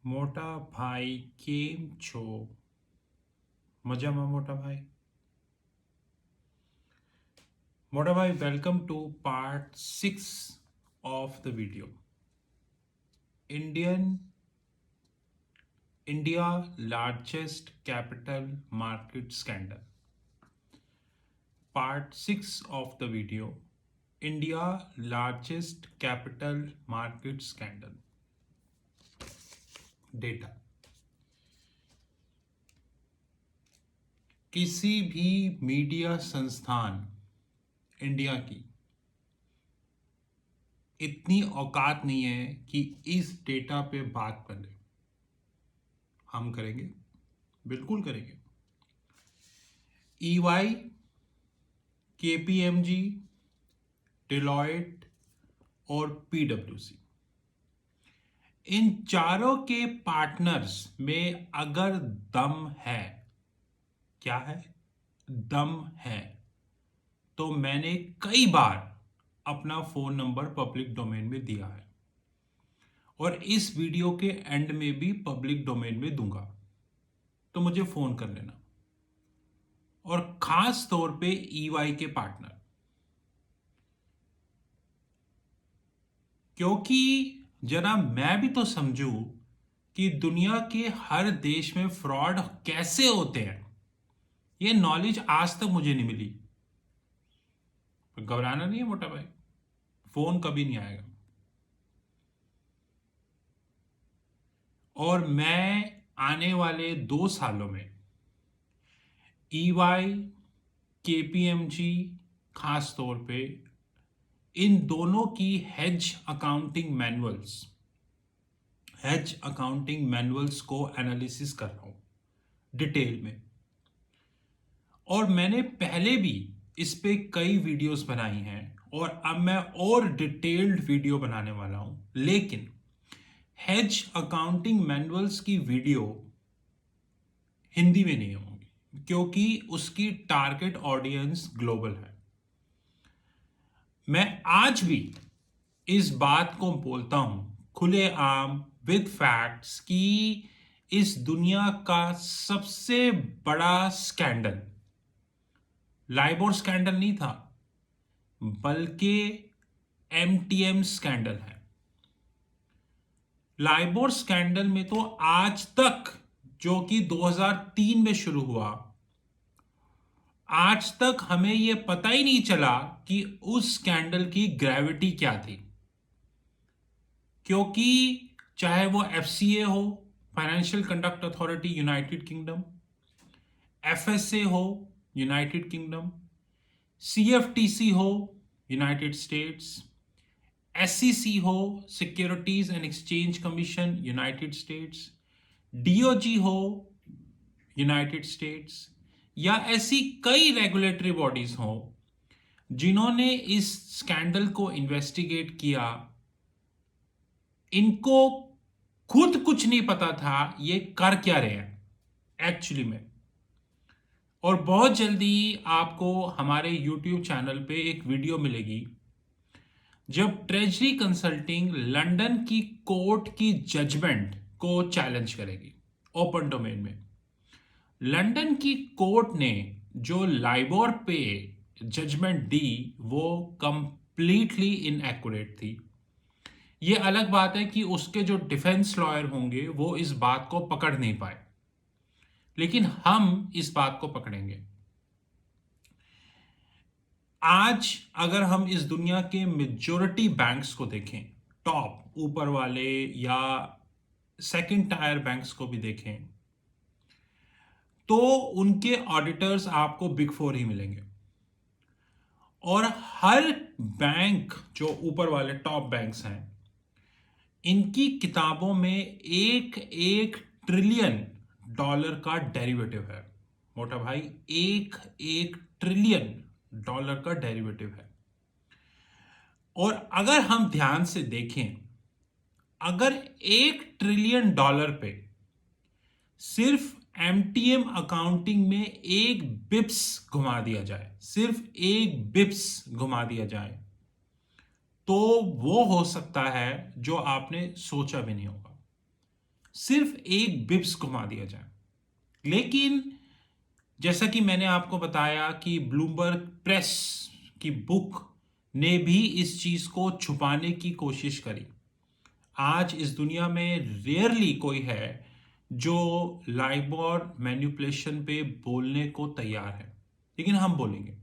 મોટા ભાઈ કેમ છો? મજામાં મોટા ભાઈ? મોટા ભાઈ, welcome to part 6 of the video. India largest capital market scandal. Part 6 of the video. India largest capital market scandal. Data. किसी भी मीडिया संस्थान इंडिया की इतनी औकात नहीं है कि इस डेटा पे बात कर ले। हम करेंगे, बिल्कुल करेंगे। EY, KPMG, डिलॉयट और PwC, इन चारों के पार्टनर्स में अगर दम है, क्या है? दम है, तो मैंने कई बार अपना फोन नंबर पब्लिक डोमेन में दिया है और इस वीडियो के एंड में भी पब्लिक डोमेन में दूंगा, तो मुझे फोन कर लेना। और खास तौर पे EY के पार्टनर, क्योंकि जरा मैं भी तो समझूं कि दुनिया के हर देश में फ्रॉड कैसे होते हैं। ये नॉलेज आज तक मुझे नहीं मिली। घबराना नहीं है मोटा भाई, फोन कभी नहीं आएगा। और मैं आने वाले 2 सालों में EY, KPMG खास तौर पे इन दोनों की हेज अकाउंटिंग मैनुअल्स को एनालिसिस कर रहा हूं डिटेल में। और मैंने पहले भी इस पे कई वीडियोस बनाई हैं और अब मैं और डिटेल्ड वीडियो बनाने वाला हूं, लेकिन हेज अकाउंटिंग मैनुअल्स की वीडियो हिंदी में नहीं होंगी क्योंकि उसकी टारगेट ऑडियंस ग्लोबल है। मैं आज भी इस बात को बोलता हूं खुलेआम विद फैक्ट्स कि इस दुनिया का सबसे बड़ा स्कैंडल लाइबोर स्कैंडल नहीं था, बल्कि MTM स्कैंडल है। लाइबोर स्कैंडल में तो आज तक, जो कि 2003 में शुरू हुआ, आज तक हमें यह पता ही नहीं चला कि उस स्कैंडल की ग्रेविटी क्या थी। क्योंकि चाहे वो FCA हो, financial conduct authority United kingdom, FSA हो यूनाइटेड किंगडम, CFTC हो यूनाइटेड स्टेट्स, SEC हो securities and exchange commission United states, DOJ हो यूनाइटेड स्टेट्स, या ऐसी कई रेगुलेटरी बॉडीज हो जिन्होंने इस स्कैंडल को इन्वेस्टिगेट किया, इनको खुद कुछ नहीं पता था ये कर क्या रहे हैं एक्चुअली में। और बहुत जल्दी आपको हमारे YouTube चैनल पे एक वीडियो मिलेगी जब ट्रेजरी कंसल्टिंग लंदन की कोर्ट की जजमेंट को चैलेंज करेगी ओपन डोमेन में। लंदन की कोर्ट ने जो लाइबोर पे जजमेंट दी वो कंप्लीटली इनएक्यूरेट थी। ये अलग बात है कि उसके जो डिफेंस लॉयर होंगे वो इस बात को पकड़ नहीं पाए, लेकिन हम इस बात को पकड़ेंगे। आज अगर हम इस दुनिया के मेजॉरिटी बैंक्स को देखें, टॉप ऊपर वाले या सेकंड टायर बैंक्स को भी देखें, तो उनके ऑडिटर्स आपको बिग फोर ही मिलेंगे। और हर बैंक जो ऊपर वाले टॉप बैंक्स हैं, इनकी किताबों में एक एक ट्रिलियन डॉलर का डेरिवेटिव है मोटा भाई, एक एक ट्रिलियन डॉलर का डेरिवेटिव है। और अगर हम ध्यान से देखें, अगर 1 ट्रिलियन डॉलर पे सिर्फ MTM अकाउंटिंग में 1 बिप्स घुमा दिया जाए, सिर्फ 1 बिप्स घुमा दिया जाए, तो वो हो सकता है जो आपने सोचा भी नहीं होगा। सिर्फ एक बिप्स घुमा दिया जाए। लेकिन जैसा कि मैंने आपको बताया कि ब्लूमबर्ग प्रेस की बुक ने भी इस चीज को छुपाने की कोशिश करी। आज इस दुनिया में रेयरली कोई है जो लाइबोर मैनिपुलेशन पे बोलने को तैयार है, लेकिन हम बोलेंगे।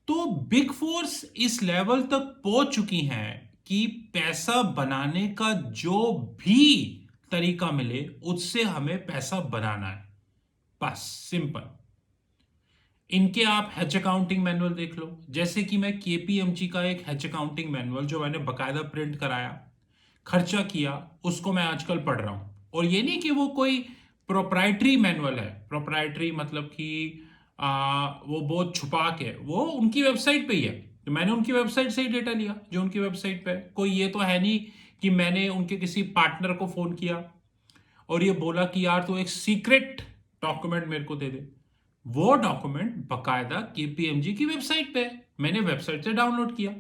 तो बिग फोर्स इस लेवल तक पहुंच चुकी हैं कि पैसा बनाने का जो भी तरीका मिले उससे हमें पैसा बनाना है, बस सिंपल। इनके आप हैच अकाउंटिंग मैनुअल देख लो। जैसे कि मैं केपीएमजी का एक हैच अकाउंटिंग मैनुअल जो मैंने बकायदा प्रिंट कराया, खर्चा किया, उसको मैं आजकल पढ़ रहा हूं। और ये नहीं कि वो कोई प्रोप्राइटरी मैनुअल है, प्रोप्राइटरी मतलब कि वो बहुत छुपा के, वो उनकी वेबसाइट पे ही है। तो मैंने उनकी वेबसाइट से ही डेटा लिया जो उनकी वेबसाइट पे है। कोई ये तो है नहीं कि मैंने उनके किसी पार्टनर को फोन किया और ये बोला कि यार तू एक सीक्रेट डॉक्यूमेंट मेरे को दे दे। वो डॉक्यूमेंट बकायदा केपीएमजी की वेबसाइट पे है, मैंने वेबसाइट से डाउनलोड किया।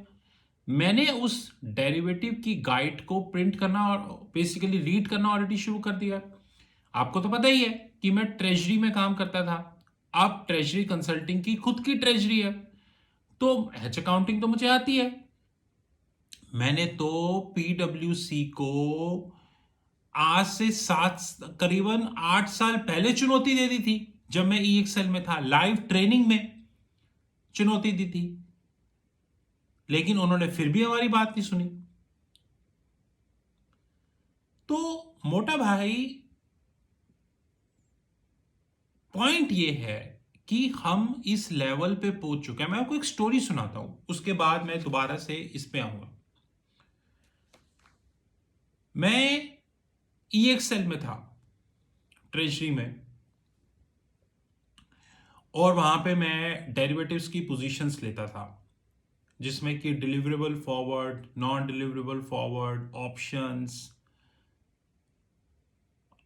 मैंने उस डेरिवेटिव की गाइड को प्रिंट करना और बेसिकली रीड करना ऑलरेडी शुरू कर दिया। आपको तो पता ही है कि मैं ट्रेजरी में काम करता था। अब ट्रेजरी कंसल्टिंग की खुद की ट्रेजरी है, तो हैच अकाउंटिंग तो मुझे आती है। मैंने तो पीडब्ल्यूसी को आज से करीबन 8 साल पहले चुनौती दे दी थी। जब मैं ई एक्सेल में था, लाइव ट्रेनिंग में चुनौती दी थी, लेकिन उन्होंने फिर भी हमारी बात नहीं सुनी। तो मोटा भाई, पॉइंट ये है कि हम इस लेवल पे पहुंच चुके हैं। मैं आपको एक स्टोरी सुनाता हूं, उसके बाद मैं दोबारा से इस पे आऊंगा। मैं ई एक्सेल में था, ट्रेजरी में, और वहां पे मैं डेरिवेटिव्स की पोजीशंस लेता था, जिसमें कि deliverable forward, non deliverable forward, options,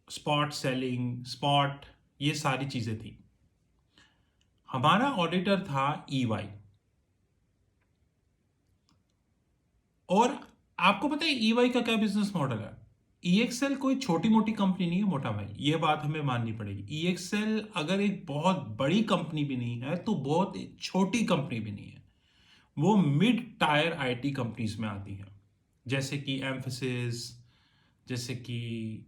spot selling, spot, ये सारी चीजें थी। हमारा ऑडिटर था ईवाई। और आपको पता है ईवाई का क्या बिजनेस मॉडल है? ईएक्सएल कोई छोटी मोटी कंपनी नहीं है मोटा भाई, ये बात हमें माननी पड़ेगी। ईएक्सएल अगर एक बहुत बड़ी कंपनी भी नहीं है तो बहुत छोटी कंपनी भी नहीं है। वो मिड टायर आईटी कंपनीज में आती है, जैसे कि एम्फेसिस, जैसे कि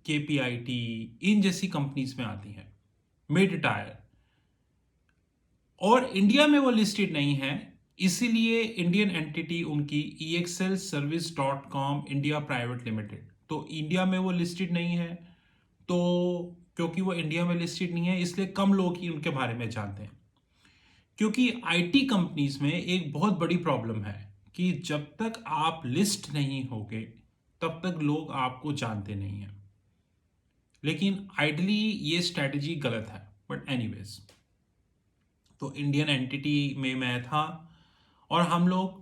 केपीआईटी, इन जैसी कंपनीज में आती है, मिड टायर। और इंडिया में वो लिस्टेड नहीं है, इसीलिए इंडियन एंटिटी उनकी EXL service dot com India private limited, तो इंडिया में वो लिस्टेड नहीं है। तो क्योंकि वो इंडिया में लिस्टेड नहीं है, इसलिए कम लोग ही उनके बारे में जानते हैं। क्योंकि आईटी कंपनीज में एक बहुत बड़ी प्रॉब्लम है कि जब तक आप लिस्ट नहीं होगे तब तक लोग आपको जानते नहीं हैं। लेकिन आइडली ये स्ट्रैटेजी गलत है, बट एनीवेज। तो इंडियन एंटिटी में मैं था, और हम लोग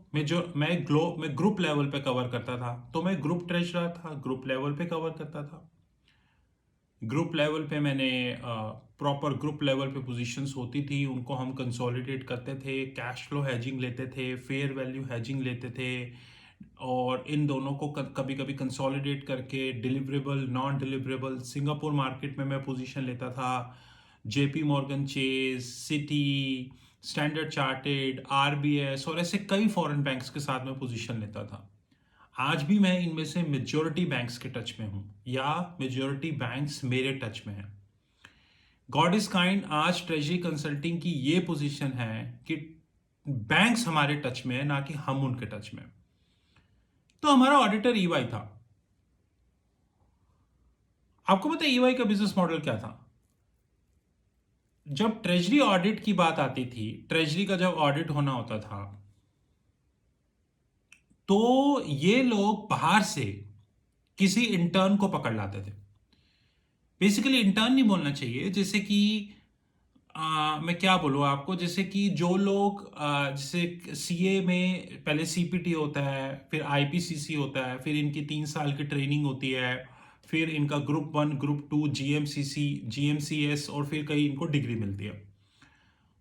मैं ग्रुप लेवल पे कवर करता था। तो मैं ग्रुप ट्रेजरर था, ग्रुप लेवल पे कवर करता था। ग्रुप लेवल पे मैंने प्रॉपर ग्रुप लेवल पे पोजीशंस होती थी, उनको हम कंसोलिडेट करते थे, कैश फ्लो हैजिंग लेते थे, फेयर वैल्यू हैजिंग लेते थे, और इन दोनों को कभी कभी कंसोलिडेट करके deliverable, non deliverable, Singapore market में मैं पोजीशन लेता था, JP Morgan Chase, city, standard chartered, RBS और ऐसे कई फॉरेन बैंक्स के साथ में पोजीशन लेता था। आज भी मैं इनमें से मेजॉरिटी बैंक्स के टच में हूं, या मेजॉरिटी बैंक्स मेरे टच में हैं। गॉड इज काइंड, आज ट्रेजरी कंसल्टिंग की ये पोजीशन है कि बैंक्स हमारे टच में है, ना कि हम उनके टच में। तो हमारा ऑडिटर ईवाई था। आपको पता है ईवाई का बिजनेस मॉडल क्या था? जब ट्रेजरी ऑडिट की बात आती थी, ट्रेजरी का जब ऑडिट होना होता था, तो ये लोग बाहर से किसी इंटर्न को पकड़ लाते थे। बेसिकली इंटर्न नहीं बोलना चाहिए, जैसे कि मैं क्या बोलूँ आपको, जैसे कि जो लोग जैसे सीए में पहले सीपीटी होता है, फिर आईपीसीसी होता है, फिर इनकी 3 साल की ट्रेनिंग होती है, फिर इनका ग्रुप 1, ग्रुप 2, जीएमसीसी, जीएमसीएस, और फिर कई इनको डिग्री मिलती है।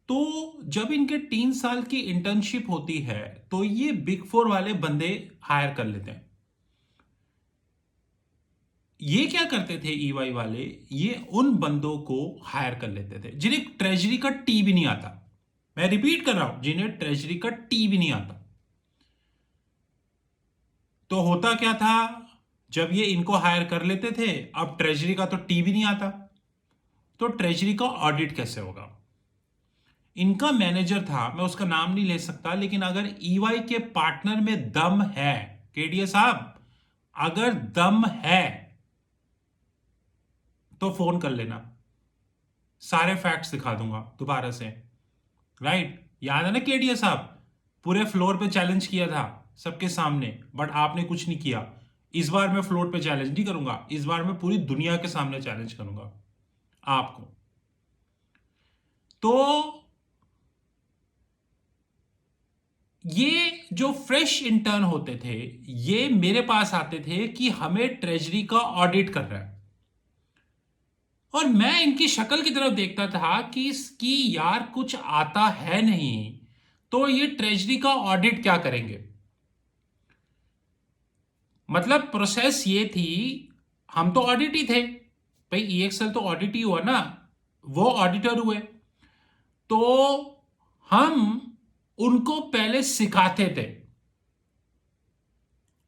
तो जब इनके 3 साल की इंटर्नशिप होती है तो ये बिग फोर वाले बंदे हायर कर लेते हैं। ये क्या करते थे ईवाई वाले, ये उन बंदों को हायर कर लेते थे जिन्हें ट्रेजरी का टी भी नहीं आता। मैं रिपीट कर रहा हूं, जिन्हें ट्रेजरी का टी भी नहीं आता। तो होता क्या था, जब ये इनको हायर कर लेते थे, अब ट्रेजरी का तो टी भी नहीं आता, तो ट्रेजरी का ऑडिट कैसे होगा। इनका मैनेजर था, मैं उसका नाम नहीं ले सकता, लेकिन अगर ईवाई के पार्टनर में दम है, केडीए साहब, अगर दम है तो फोन कर लेना, सारे फैक्ट्स दिखा दूंगा दोबारा से। राइट, याद है ना केडीए साहब, पूरे फ्लोर पे चैलेंज किया था सबके सामने, बट आपने कुछ नहीं किया। इस बार मैं फ्लोर पे चैलेंज नहीं करूंगा, इस बार मैं पूरी दुनिया के सामने चैलेंज करूंगा आपको। तो ये जो फ्रेश इंटर्न होते थे, ये मेरे पास आते थे कि हमें ट्रेजरी का ऑडिट कर रहा है, और मैं इनकी शक्ल की तरफ देखता था कि इसकी यार कुछ आता है नहीं, तो ये ट्रेजरी का ऑडिट क्या करेंगे। मतलब प्रोसेस ये थी, हम तो ऑडिट ही थे भाई, ईएक्सएल तो ऑडिट ही हुआ ना, वो ऑडिटर हुए, तो हम उनको पहले सिखाते थे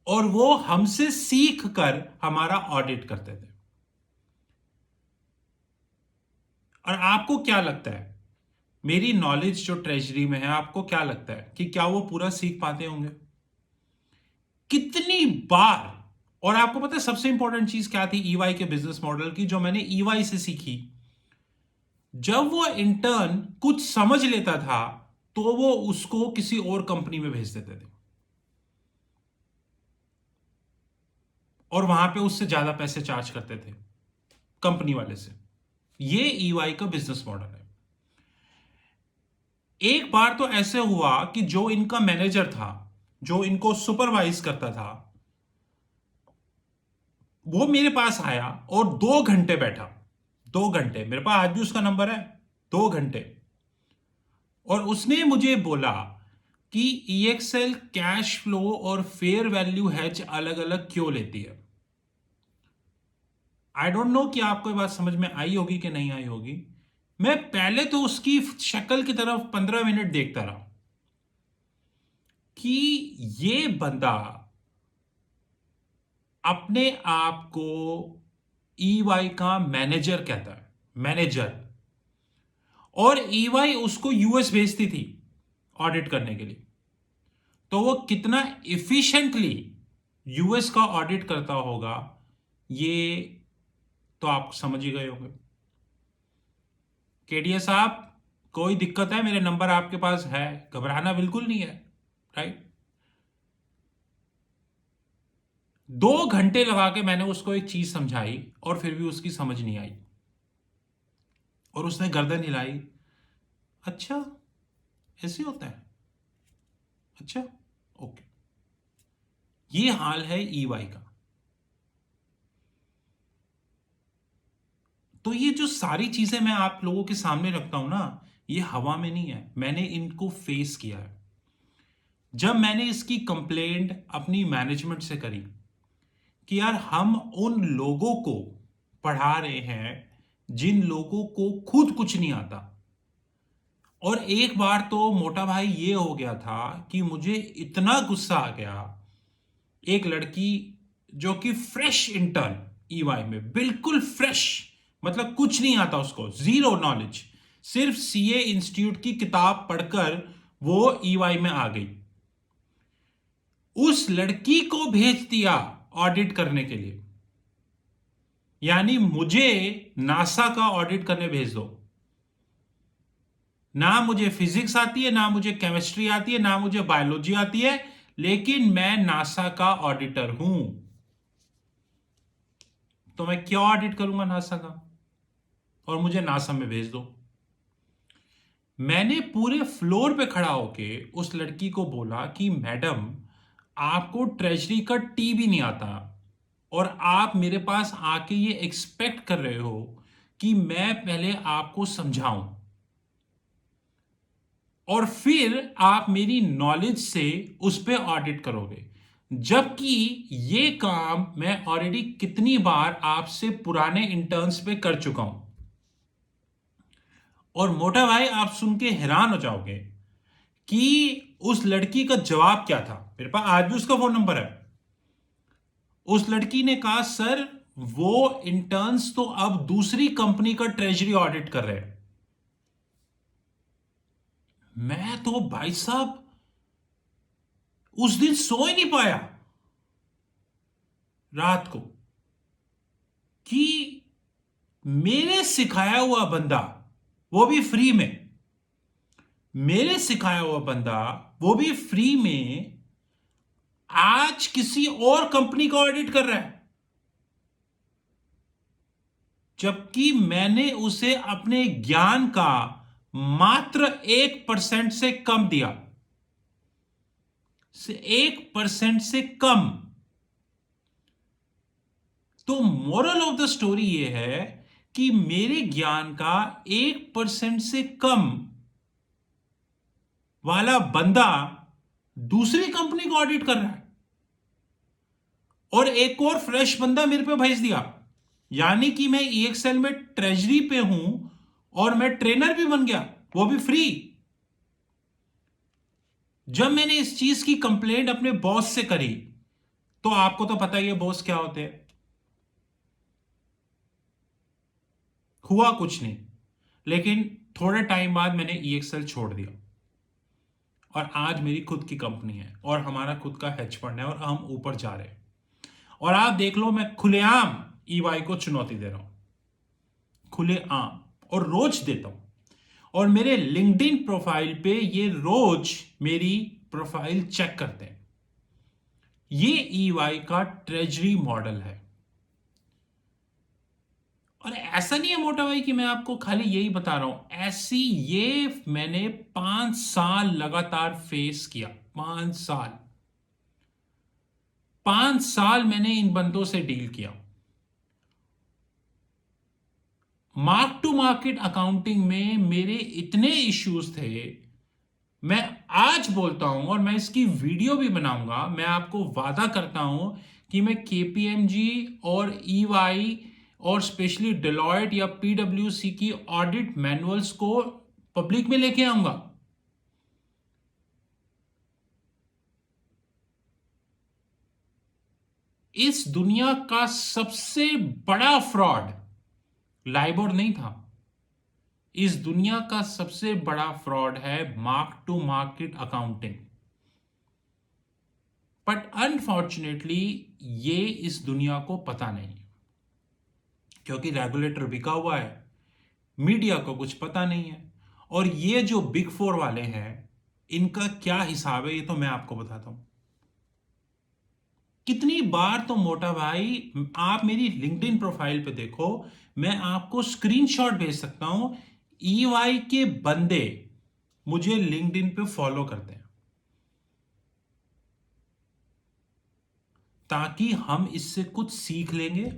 और वो हमसे सीख कर हमारा ऑडिट करते थे। और आपको क्या लगता है, मेरी नॉलेज जो ट्रेजरी में है, आपको क्या लगता है कि क्या वो पूरा सीख पाते होंगे? कितनी बार। और आपको पता है सबसे इंपॉर्टेंट चीज क्या थी ईवाई के बिजनेस मॉडल की, जो मैंने ईवाई से सीखी, जब वो इंटर्न कुछ समझ लेता था तो वो उसको किसी और कंपनी में भेज देते थे और वहां पे उससे ज्यादा पैसे चार्ज करते थे कंपनी वाले से। ये ईवाई का बिजनेस मॉडल है। एक बार तो ऐसे हुआ कि जो इनका मैनेजर था, जो इनको सुपरवाइज करता था, वो मेरे पास आया और 2 घंटे बैठा। 2 घंटे, मेरे पास आज भी उसका नंबर है, 2 घंटे। और उसने मुझे बोला कि ईएक्सएल कैश फ्लो और फेयर वैल्यू हेज अलग अलग क्यों लेती है। आई डोंट नो कि आपको ये बात समझ में आई होगी कि नहीं आई होगी। मैं पहले तो उसकी शक्ल की तरफ 15 मिनट देखता रहा कि ये बंदा अपने आप को ईवाई का मैनेजर कहता है, मैनेजर, और ईवाई उसको यूएस भेजती थी ऑडिट करने के लिए। तो वो कितना इफिशिएंटली यूएस का ऑडिट करता होगा, ये तो आप समझ ही गए होंगे। केडीए साहब, कोई दिक्कत है, मेरे नंबर आपके पास है, घबराना बिल्कुल नहीं है। राइट, 2 घंटे लगा के मैंने उसको एक चीज समझाई और फिर भी उसकी समझ नहीं आई, और उसने गर्दन हिलाई, अच्छा ऐसे होता है, अच्छा, ओके। ये हाल है ईवाई का। तो ये जो सारी चीजें मैं आप लोगों के सामने रखता हूं ना, ये हवा में नहीं है, मैंने इनको फेस किया है। जब मैंने इसकी कंप्लेंट अपनी मैनेजमेंट से करी कि यार हम उन लोगों को पढ़ा रहे हैं जिन लोगों को खुद कुछ नहीं आता। और एक बार तो मोटा भाई ये हो गया था कि मुझे इतना गुस्सा आ गया, एक लड़की जो कि फ्रेश इंटर्न ईवाई में, बिल्कुल फ्रेश, मतलब कुछ नहीं आता उसको, जीरो नॉलेज, सिर्फ सीए इंस्टीट्यूट की किताब पढ़कर वो ईवाई में आ गई, उस लड़की को भेज दिया ऑडिट करने के लिए। यानी मुझे नासा का ऑडिट करने भेज दो, ना मुझे फिजिक्स आती है, ना मुझे केमिस्ट्री आती है, ना मुझे बायोलॉजी आती है, लेकिन मैं नासा का ऑडिटर हूं, तो मैं क्यों ऑडिट करूंगा नासा का, और मुझे नासा में भेज दो। मैंने पूरे फ्लोर पे खड़ा होके उस लड़की को बोला कि मैडम, आपको ट्रेजरी का टी भी नहीं आता, और आप मेरे पास आके ये एक्सपेक्ट कर रहे हो कि मैं पहले आपको समझाऊं और फिर आप मेरी नॉलेज से उस पर ऑडिट करोगे। जबकि ये काम मैं ऑलरेडी कितनी बार आपसे पुराने इंटर्न्स पे कर चुका हूं। और मोटा भाई, आप सुन के हैरान हो जाओगे कि उस लड़की का जवाब क्या था। मेरे पास आज भी उसका फोन नंबर है। उस लड़की ने कहा, सर वो इंटर्न्स तो अब दूसरी कंपनी का ट्रेजरी ऑडिट कर रहे हैं। मैं तो भाई साहब उस दिन सो ही नहीं पाया रात को कि मेरे सिखाया हुआ बंदा, वो भी फ्री में, मेरे सिखाया हुआ बंदा वो भी फ्री में आज किसी और कंपनी का ऑडिट कर रहा है, जबकि मैंने उसे अपने ज्ञान का मात्र 1% से कम दिया, से 1% से कम। तो मोरल ऑफ द स्टोरी ये है कि मेरे ज्ञान का 1% से कम वाला बंदा दूसरी कंपनी को ऑडिट कर रहा है, और एक और फ्रेश बंदा मेरे पे भेज दिया। यानी कि मैं EXL में ट्रेजरी पे हूं और मैं ट्रेनर भी बन गया, वो भी फ्री। जब मैंने इस चीज की कंप्लेंट अपने बॉस से करी, तो आपको तो पता ही है बॉस क्या होते हैं। हुआ कुछ नहीं, लेकिन थोड़े टाइम बाद मैंने EXL छोड़ दिया और आज मेरी खुद की कंपनी है और हमारा खुद का हेज फंड है और हम ऊपर जा रहे हैं। और आप देख लो, मैं खुलेआम EY को चुनौती दे रहा हूं, खुलेआम, और रोज देता हूं। और मेरे लिंक्डइन प्रोफाइल पे ये रोज मेरी प्रोफाइल चेक करते हैं। ये EY का ट्रेजरी मॉडल है। और ऐसा नहीं है मोटा भाई कि मैं आपको खाली यही बता रहा हूं, ऐसी ये मैंने 5 साल लगातार फेस किया। 5 साल, 5 साल मैंने इन बंदों से डील किया। मार्क टू मार्केट अकाउंटिंग में मेरे इतने इश्यूज थे, मैं आज बोलता हूं और मैं इसकी वीडियो भी बनाऊंगा। मैं आपको वादा करता हूं कि मैं KPMG और EY और स्पेशली डेलॉयट या PwC की ऑडिट मैनुअल्स को पब्लिक में लेके आऊंगा। इस दुनिया का सबसे बड़ा फ्रॉड लाइबोर नहीं था। इस दुनिया का सबसे बड़ा फ्रॉड है mark to market accounting. But unfortunately ये इस दुनिया को पता नहीं, क्योंकि रेगुलेटर बिका हुआ है, मीडिया को कुछ पता नहीं है। और ये जो बिग फोर वाले हैं, इनका क्या हिसाब है ये तो मैं आपको बताता हूं। कितनी बार तो मोटा भाई, आप मेरी लिंक्डइन प्रोफाइल पे देखो, मैं आपको स्क्रीनशॉट भेज सकता हूं। EY के बंदे मुझे लिंक्डइन पे फॉलो करते हैं ताकि हम इससे कुछ सीख लेंगे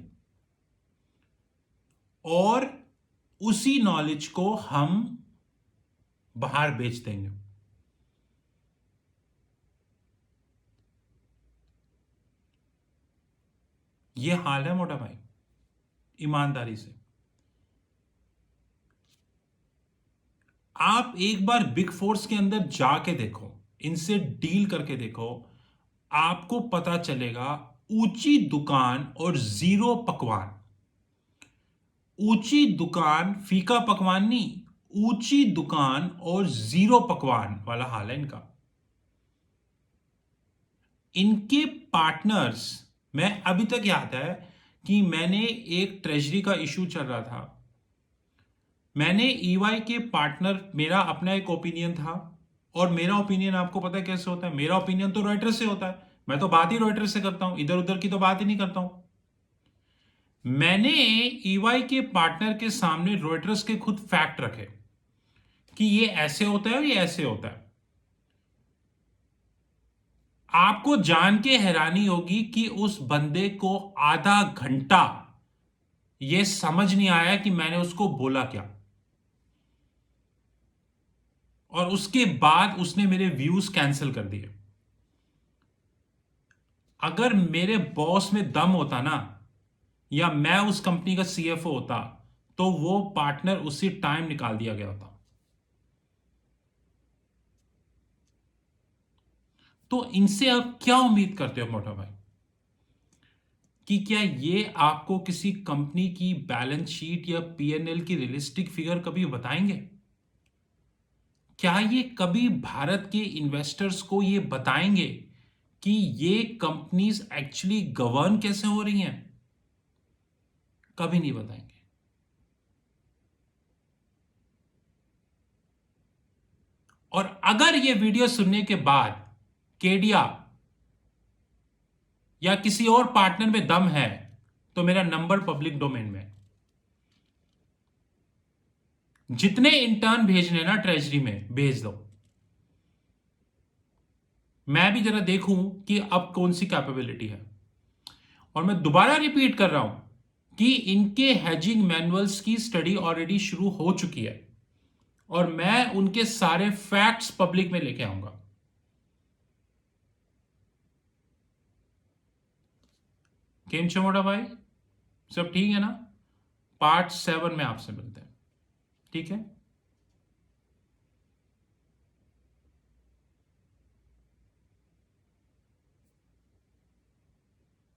और उसी नॉलेज को हम बाहर बेच देंगे। ये हाल है मोटा भाई, ईमानदारी से। आप एक बार बिग फोर्स के अंदर जाके देखो, इनसे डील करके देखो, आपको पता चलेगा ऊंची दुकान और जीरो पकवान। ऊंची दुकान, फीका पकवान नहीं, ऊंची दुकान और जीरो पकवान वाला हाल है इनका। इनके पार्टनर्स, मैं अभी तक याद है कि मैंने एक ट्रेजरी का इशू चल रहा था, मैंने EY के पार्टनर, मेरा अपना एक ओपिनियन था। और मेरा ओपिनियन आपको पता है कैसे होता है, मेरा ओपिनियन तो रॉयटर्स से होता है। मैं तो बात ही रॉयटर्स से करता हूं, इधर उधर की तो बात ही नहीं करता हूं। मैंने EY के पार्टनर के सामने रॉयटर्स के खुद फैक्ट रखे कि ये ऐसे होता है और ये ऐसे होता है। आपको जान के हैरानी होगी कि उस बंदे को आधा घंटा यह समझ नहीं आया कि मैंने उसको बोला क्या, और उसके बाद उसने मेरे व्यूज कैंसिल कर दिए। अगर मेरे बॉस में दम होता ना, या मैं उस कंपनी का सीएफओ होता, तो वो पार्टनर उसी टाइम निकाल दिया गया होता। तो इनसे आप क्या उम्मीद करते हो मोटा भाई, कि क्या ये आपको किसी कंपनी की बैलेंस शीट या पीएनएल की रियलिस्टिक फिगर कभी बताएंगे? क्या ये कभी भारत के इन्वेस्टर्स को ये बताएंगे कि ये कंपनीज एक्चुअली गवर्न कैसे हो रही हैं? कभी नहीं बताएंगे। और अगर ये वीडियो सुनने के बाद केडिया या किसी और पार्टनर में दम है, तो मेरा नंबर पब्लिक डोमेन में, जितने इंटर्न भेजने ना ट्रेजरी में भेज दो, मैं भी जरा देखूं कि अब कौन सी कैपेबिलिटी है। और मैं दोबारा रिपीट कर रहा हूं कि इनके हैजिंग मैनुअल्स की स्टडी ऑलरेडी शुरू हो चुकी है, और मैं उनके सारे फैक्ट्स पब्लिक में लेके आऊंगा। केम छो मोटा भाई, सब ठीक है ना? पार्ट 7 में आपसे मिलते हैं, ठीक है?